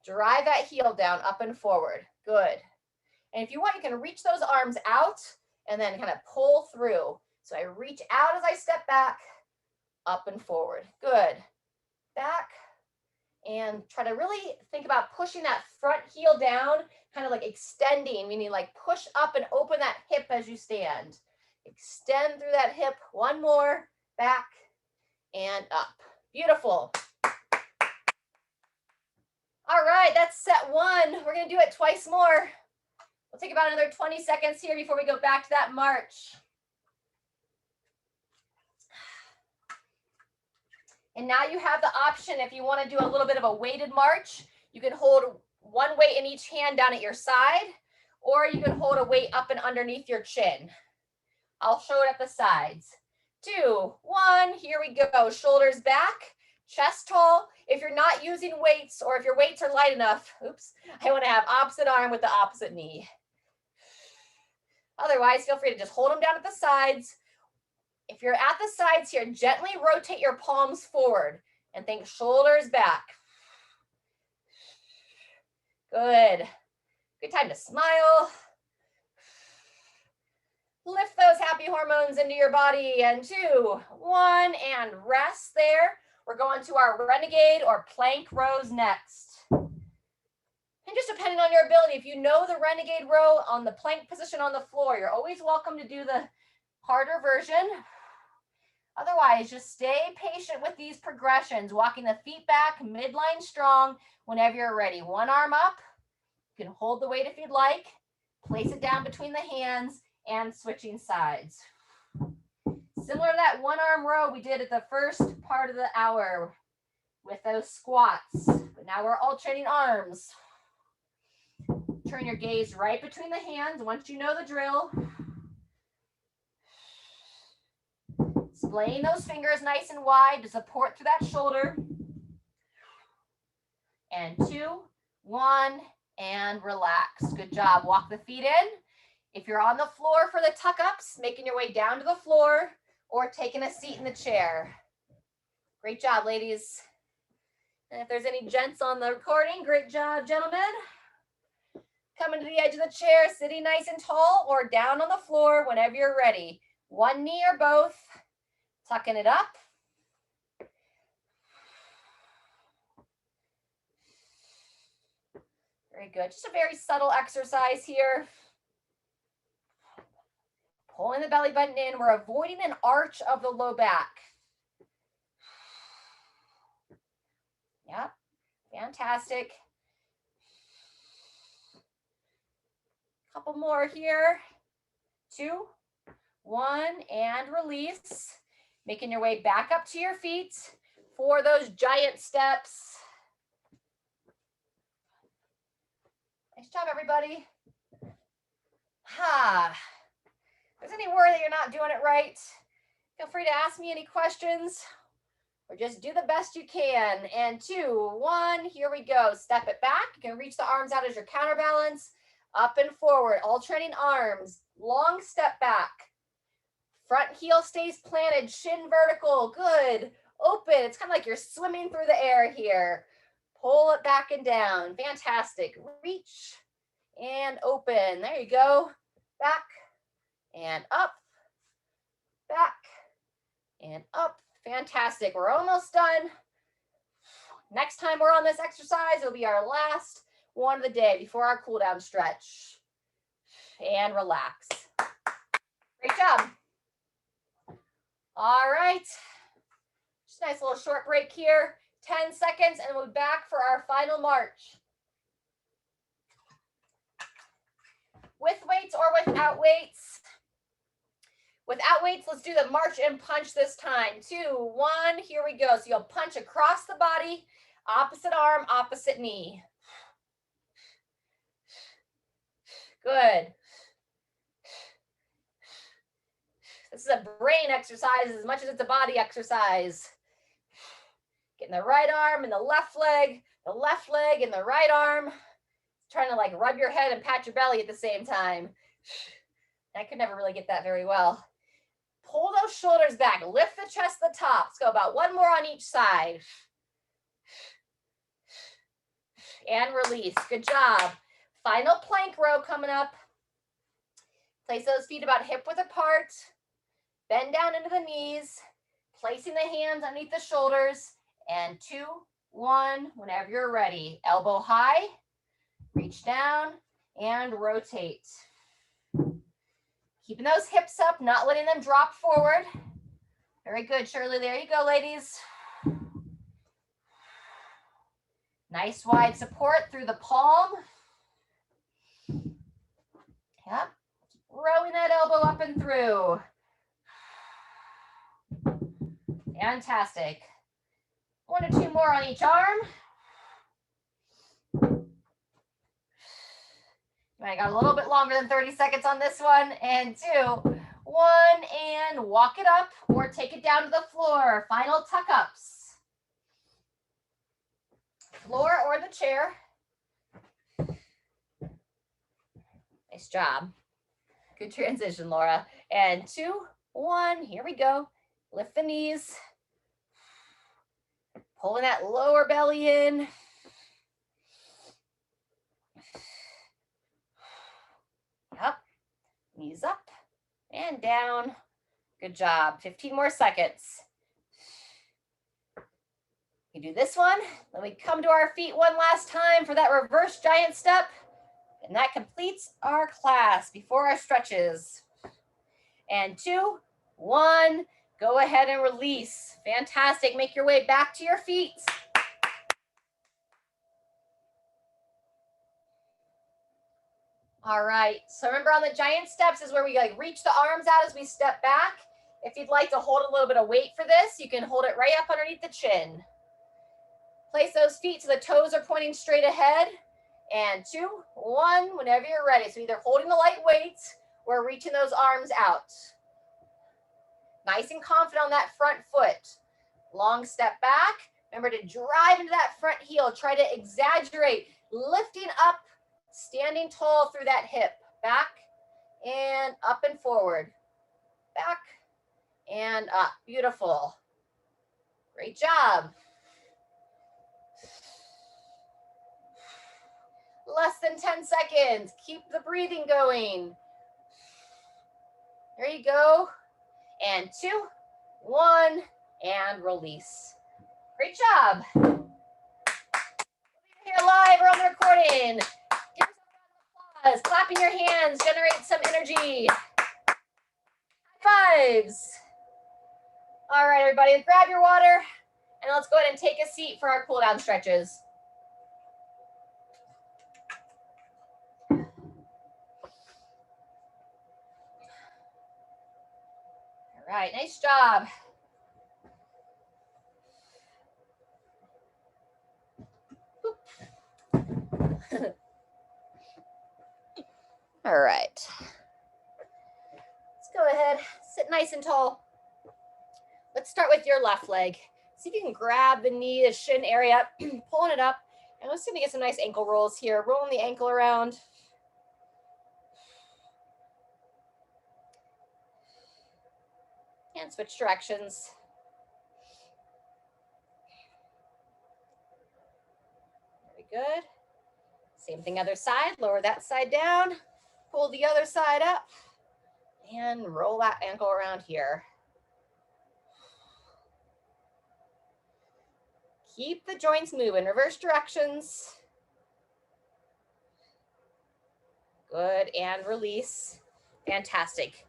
drive that heel down, up and forward. Good. And if you want, you can reach those arms out and then kind of pull through. So I reach out as I step back, up and forward. Good. Back, and try to really think about pushing that front heel down, kind of like extending, meaning like push up and open that hip as you stand. Extend through that hip. One more, back and up. Beautiful. All right, that's set 1. We're going to do it twice more. We'll take about another 20 seconds here before we go back to that march. And now you have the option, if you want to do a little bit of a weighted march, you can hold one weight in each hand down at your side, or you can hold a weight up and underneath your chin. I'll show it at the sides. 2, 1, here we go. Shoulders back, chest tall. If you're not using weights, or if your weights are light enough, I want to have opposite arm with the opposite knee. Otherwise, feel free to just hold them down at the sides. If you're at the sides here, gently rotate your palms forward and think shoulders back. Good. Good time to smile. Lift those happy hormones into your body. And 2, 1, and rest there. We're going to our renegade or plank rows next. And just depending on your ability, if you know the Renegade row on the plank position on the floor, you're always welcome to do the harder version. Otherwise, just stay patient with these progressions, walking the feet back, midline strong whenever you're ready. One arm up. You can hold the weight if you'd like. Place it down between the hands and switching sides. Similar to that one arm row we did at the first part of the hour with those squats. But now we're alternating arms. Turn your gaze right between the hands once you know the drill. Splaying those fingers nice and wide to support through that shoulder. And 2, 1, and relax. Good job. Walk the feet in. If you're on the floor for the tuck-ups, making your way down to the floor or taking a seat in the chair. Great job, ladies. And if there's any gents on the recording, great job, gentlemen. Coming to the edge of the chair, sitting nice and tall or down on the floor whenever you're ready. One knee or both. Tucking it up. Very good. Just a very subtle exercise here. Pulling the belly button in. We're avoiding an arch of the low back. Yep. Fantastic. Couple more here. 2, 1, and release. Making your way back up to your feet for those giant steps. Nice job, everybody. If there's any worry that you're not doing it right, feel free to ask me any questions or just do the best you can. And 2, 1, here we go. Step it back. You can reach the arms out as your counterbalance. Up and forward, alternating arms. Long step back. Front heel stays planted, shin vertical. Good. Open. It's kind of like you're swimming through the air here. Pull it back and down. Fantastic. Reach and open. There you go. Back and up. Back and up. Fantastic. We're almost done. Next time we're on this exercise, it'll be our last one of the day before our cool down stretch. And relax. Great job. All right. Just a nice little short break here. 10 seconds and we'll be back for our final march. With weights or without weights? Without weights, let's do the march and punch this time. 2, 1, here we go. So you'll punch across the body, opposite arm, opposite knee. Good. This is a brain exercise as much as it's a body exercise. Getting the right arm and the left leg and the right arm. Trying to like rub your head and pat your belly at the same time. I could never really get that very well. Pull those shoulders back, lift the chest to the top. Let's go about one more on each side. And release, good job. Final plank row coming up. Place those feet about hip width apart. Bend down into the knees, placing the hands underneath the shoulders. And 2, 1, whenever you're ready. Elbow high, reach down and rotate. Keeping those hips up, not letting them drop forward. Very good, Shirley. There you go, ladies. Nice wide support through the palm. Yep. Rowing that elbow up and through. Fantastic. 1 or 2 more on each arm. I got a little bit longer than 30 seconds on this one. And 2, 1, and walk it up or take it down to the floor. Final tuck-ups. Floor or the chair. Nice job. Good transition, Laura. And 2, 1, here we go. Lift the knees. Pulling that lower belly in. Up, knees up and down. Good job. 15 more seconds. You do this one, then we come to our feet one last time for that reverse giant step, and that completes our class before our stretches. And 2, 1, go ahead and release. Fantastic. Make your way back to your feet. All right, so remember on the giant steps is where we like reach the arms out as we step back. If you'd like to hold a little bit of weight for this, you can hold it right up underneath the chin. Place those feet so the toes are pointing straight ahead. And 2, 1, whenever you're ready. So either holding the light weights or reaching those arms out. Nice and confident on that front foot. Long step back. Remember to drive into that front heel. Try to exaggerate, lifting up, standing tall through that hip. Back and up and forward. Back and up. Beautiful. Great job. Less than 10 seconds. Keep the breathing going. There you go. And 2, 1, and release. Great job. Here live or on the recording. Give yourself a round of applause. Clapping your hands. Generate some energy. High fives. All right, everybody, grab your water and let's go ahead and take a seat for our cool down stretches. All right, nice job. All right. Let's go ahead, sit nice and tall. Let's start with your left leg. See if you can grab the knee, the shin area, pulling it up. And let's see if we get some nice ankle rolls here. Rolling the ankle around. And switch directions. Very good. Same thing other side. Lower that side down. Pull the other side up. And roll that ankle around here. Keep the joints moving. Reverse directions. Good. And release. Fantastic.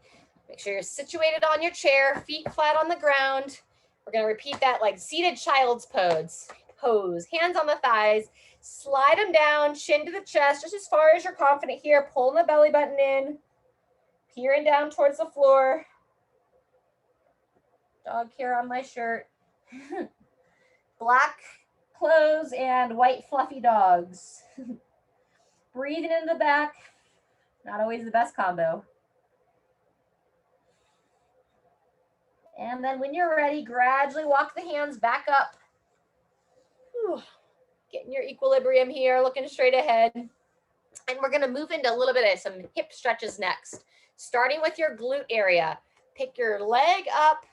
Make sure you're situated on your chair, feet flat on the ground. We're going to repeat that like seated child's pose. Hands on the thighs. Slide them down, chin to the chest, just as far as you're confident here. Pulling the belly button in. Peering down towards the floor. Dog hair on my shirt. Black clothes and white fluffy dogs. Breathing in the back. Not always the best combo. And then when you're ready, gradually walk the hands back up. Whew. Getting your equilibrium here, looking straight ahead. And we're going to move into a little bit of some hip stretches next. Starting with your glute area. Pick your leg up.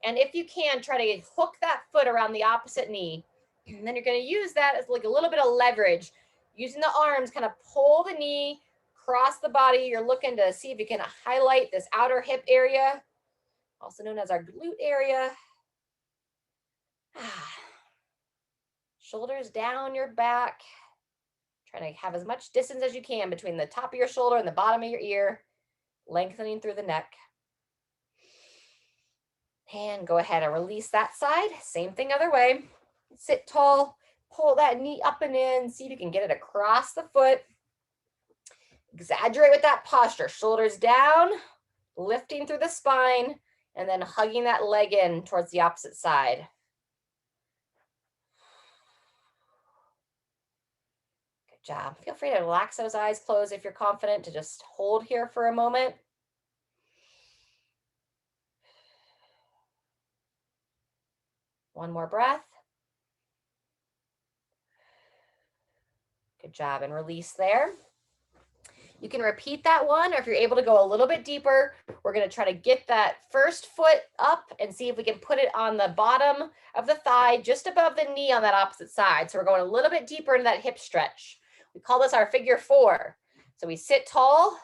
And if you can, try to hook that foot around the opposite knee. And then you're going to use that as like a little bit of leverage. Using the arms, kind of pull the knee, cross the body. You're looking to see if you can highlight this outer hip area, also known as our glute area. Shoulders down your back. Trying to have as much distance as you can between the top of your shoulder and the bottom of your ear, lengthening through the neck. And go ahead and release that side. Same thing other way. Sit tall, pull that knee up and in, see if you can get it across the foot. Exaggerate with that posture. Shoulders down, lifting through the spine, and then hugging that leg in towards the opposite side. Good job. Feel free to relax those eyes closed if you're confident to just hold here for a moment. One more breath. Good job, and release there. You can repeat that one, or if you're able to go a little bit deeper, we're going to try to get that first foot up and see if we can put it on the bottom of the thigh, just above the knee on that opposite side. So we're going a little bit deeper into that hip stretch. We call this our figure 4. So we sit tall,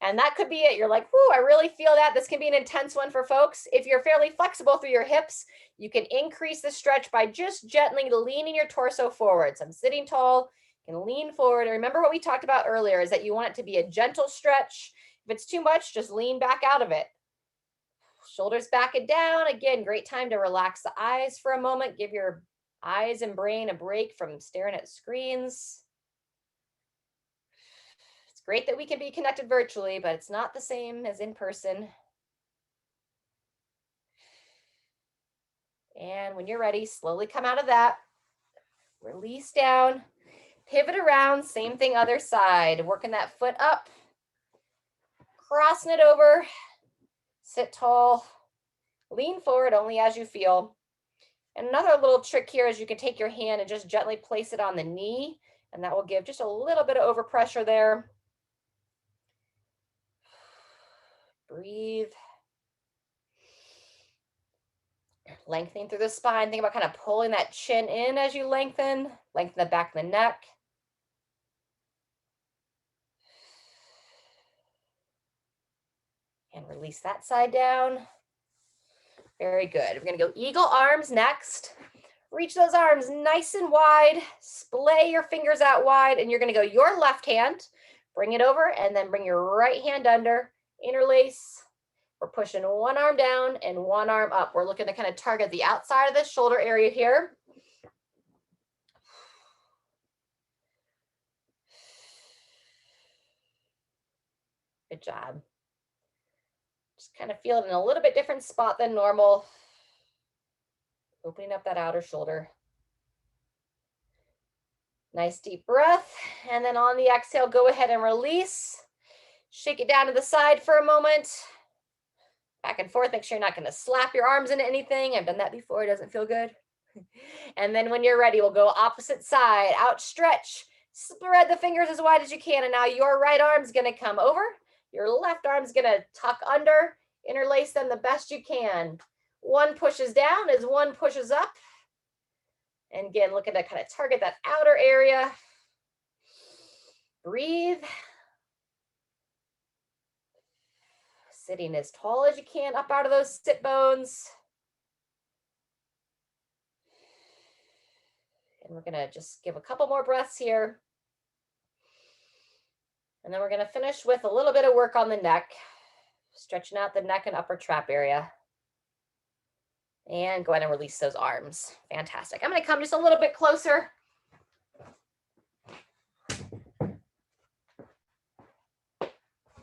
And that could be it. You're like, whoo, I really feel that. This can be an intense one for folks. If you're fairly flexible through your hips, you can increase the stretch by just gently leaning your torso forward. So I'm sitting tall, you can lean forward. And remember what we talked about earlier is that you want it to be a gentle stretch. If it's too much, just lean back out of it. Shoulders back and down. Again, great time to relax the eyes for a moment. Give your eyes and brain a break from staring at screens. It's great that we can be connected virtually, but it's not the same as in person. And when you're ready, slowly come out of that. Release down, pivot around, same thing other side. Working that foot up, crossing it over, sit tall, lean forward only as you feel. And another little trick here is you can take your hand and just gently place it on the knee, and that will give just a little bit of overpressure there. Breathe. Lengthening through the spine. Think about kind of pulling that chin in as you lengthen. Lengthen the back of the neck. And release that side down. Very good. We're going to go eagle arms next. Reach those arms nice and wide. Splay your fingers out wide, and you're going to go your left hand. Bring it over, and then bring your right hand under. Interlace. We're pushing one arm down and one arm up. We're looking to kind of target the outside of the shoulder area here. Good job. Just kind of feel it in a little bit different spot than normal. Opening up that outer shoulder. Nice deep breath. And then on the exhale, go ahead and release. Shake it down to the side for a moment. Back and forth. Make sure you're not going to slap your arms into anything. I've done that before. It doesn't feel good. And then when you're ready, we'll go opposite side. Outstretch. Spread the fingers as wide as you can. And now your right arm's going to come over. Your left arm's going to tuck under. Interlace them the best you can. One pushes down as one pushes up. And again, looking to kind of target that outer area. Breathe. Sitting as tall as you can up out of those sit bones. And we're going to just give a couple more breaths here. And then we're going to finish with a little bit of work on the neck, stretching out the neck and upper trap area. And go ahead and release those arms. Fantastic. I'm going to come just a little bit closer.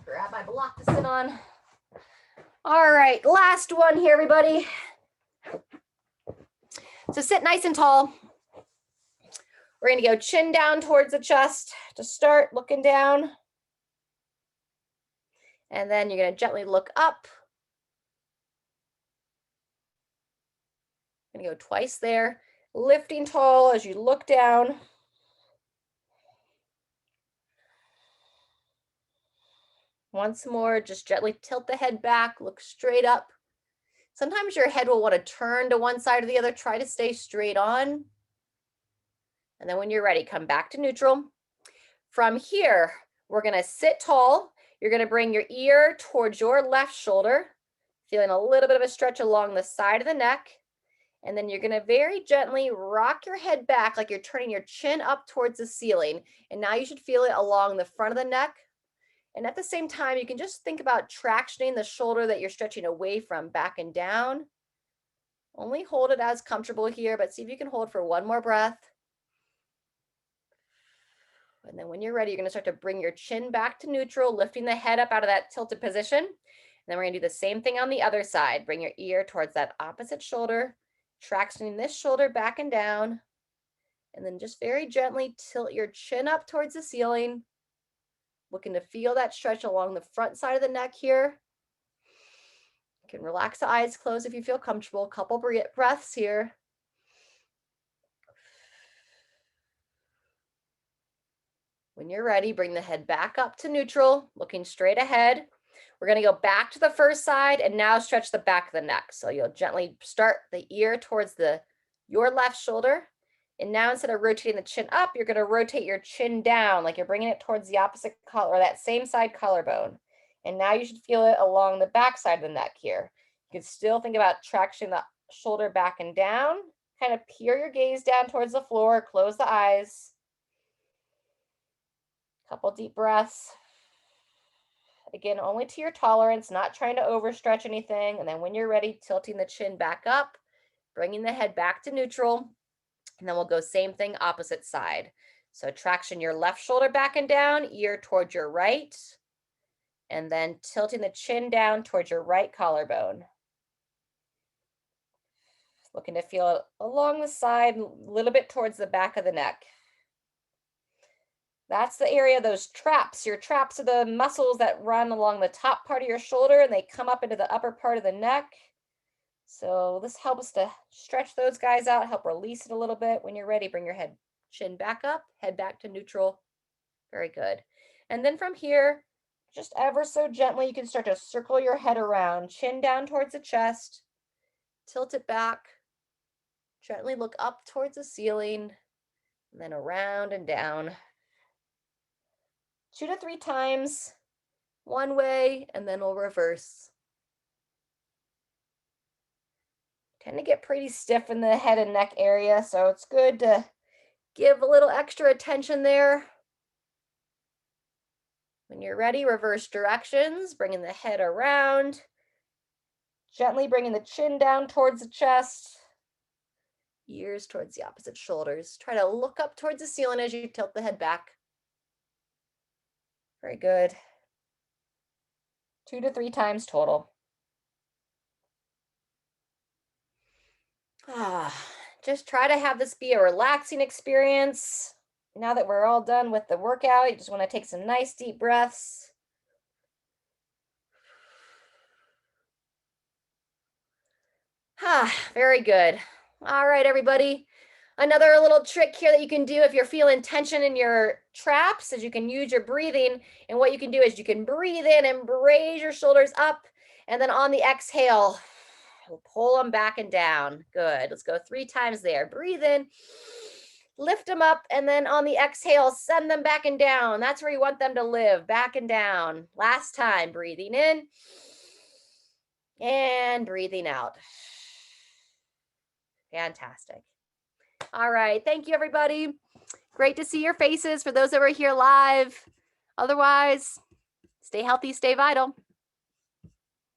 Grab my block to sit on. All right, last one here, everybody. So sit nice and tall. We're going to go chin down towards the chest to start, looking down. And then you're going to gently look up. I'm going to go twice there. Lifting tall as you look down. Once more, just gently tilt the head back, look straight up. Sometimes your head will want to turn to one side or the other. Try to stay straight on. And then when you're ready, come back to neutral. From here, we're going to sit tall. You're going to bring your ear towards your left shoulder, feeling a little bit of a stretch along the side of the neck. And then you're going to very gently rock your head back like you're turning your chin up towards the ceiling. And now you should feel it along the front of the neck. And at the same time, you can just think about tractioning the shoulder that you're stretching away from back and down. Only hold it as comfortable here, but see if you can hold for one more breath. And then when you're ready, you're going to start to bring your chin back to neutral, lifting the head up out of that tilted position. And then we're going to do the same thing on the other side. Bring your ear towards that opposite shoulder, tractioning this shoulder back and down. And then just very gently tilt your chin up towards the ceiling. Looking to feel that stretch along the front side of the neck here. You can relax the eyes closed if you feel comfortable. A couple breaths here. When you're ready, bring the head back up to neutral, looking straight ahead. We're going to go back to the first side and now stretch the back of the neck. So you'll gently start the ear towards your left shoulder. And now instead of rotating the chin up, you're going to rotate your chin down like you're bringing it towards the opposite collar or that same side collarbone. And now you should feel it along the back side of the neck here. You can still think about tractioning the shoulder back and down. Kind of peer your gaze down towards the floor, close the eyes. Couple deep breaths. Again, only to your tolerance, not trying to overstretch anything. And then when you're ready, tilting the chin back up, bringing the head back to neutral. And then we'll go same thing, opposite side. So traction your left shoulder back and down, ear towards your right. And then tilting the chin down towards your right collarbone. Looking to feel it along the side, a little bit towards the back of the neck. That's the area of those traps. Your traps are the muscles that run along the top part of your shoulder and they come up into the upper part of the neck. So this helps to stretch those guys out, help release it a little bit. When you're ready, bring your head, chin back up, head back to neutral. Very good. And then from here, just ever so gently, you can start to circle your head around, chin down towards the chest, tilt it back, gently look up towards the ceiling, and then around and down. 2 to 3 times, one way, and then we'll reverse. Tend to get pretty stiff in the head and neck area, so it's good to give a little extra attention there. When you're ready, reverse directions, bringing the head around, gently bringing the chin down towards the chest, ears towards the opposite shoulders. Try to look up towards the ceiling as you tilt the head back. Very good. 2 to 3 times total. Just try to have this be a relaxing experience. Now that we're all done with the workout, you just want to take some nice deep breaths. Very good. All right, everybody. Another little trick here that you can do if you're feeling tension in your traps is you can use your breathing. And what you can do is you can breathe in and raise your shoulders up. And then on the exhale, pull them back and down. Good. Let's go 3 times there. Breathe in, lift them up, and then on the exhale, send them back and down. That's where you want them to live, back and down. Last time, breathing in and breathing out. Fantastic. All right. Thank you, everybody. Great to see your faces for those that were here live. Otherwise, stay healthy, stay vital.